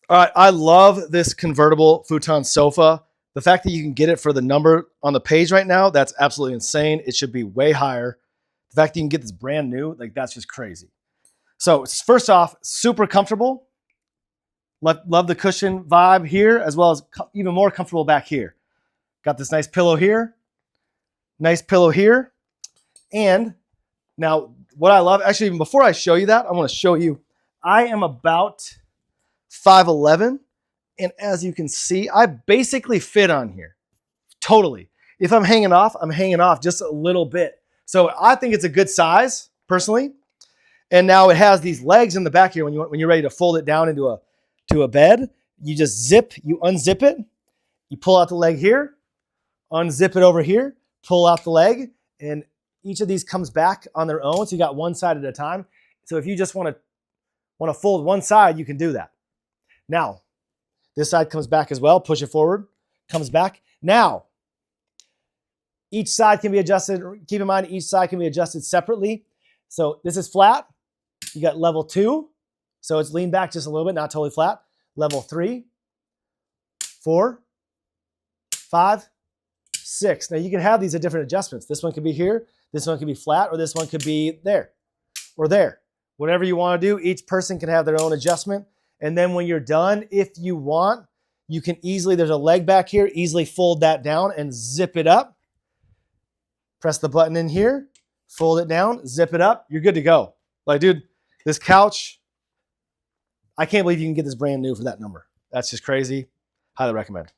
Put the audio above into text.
All right, I love this convertible futon sofa. The fact that you can get it for the number on the page right now, that's absolutely insane. It should be way higher. The fact that you can get this brand new, like that's just crazy. So first off, super comfortable. Love the cushion vibe here, as well as even more comfortable back here. Got this nice pillow here, and now what I love, actually, even before I show you that, I want to show you, I am about 5'11", and as you can see, I basically fit on here, totally. If I'm hanging off just a little bit. So I think it's a good size, personally. And now it has these legs in the back here. When you're ready to fold it down into a bed, you just you unzip it, you pull out the leg here, unzip it over here, pull out the leg, and each of these comes back on their own. So you got one side at a time. So if you just want to fold one side, you can do that. Now, this side comes back as well. Push it forward, comes back. Now, each side can be adjusted. Keep in mind, each side can be adjusted separately. So this is flat. You got level 2. So it's leaned back just a little bit, not totally flat. Level 3, 4, 5, 6. Now you can have these at different adjustments. This one could be here, this one could be flat, or this one could be there or there. Whatever you want to do, each person can have their own adjustment. And then when you're done, if you want, you can easily, there's a leg back here, easily fold that down and zip it up. Press the button in here, fold it down, zip it up, you're good to go. Like, dude, this couch, I can't believe you can get this brand new for that number. That's just crazy. Highly recommend.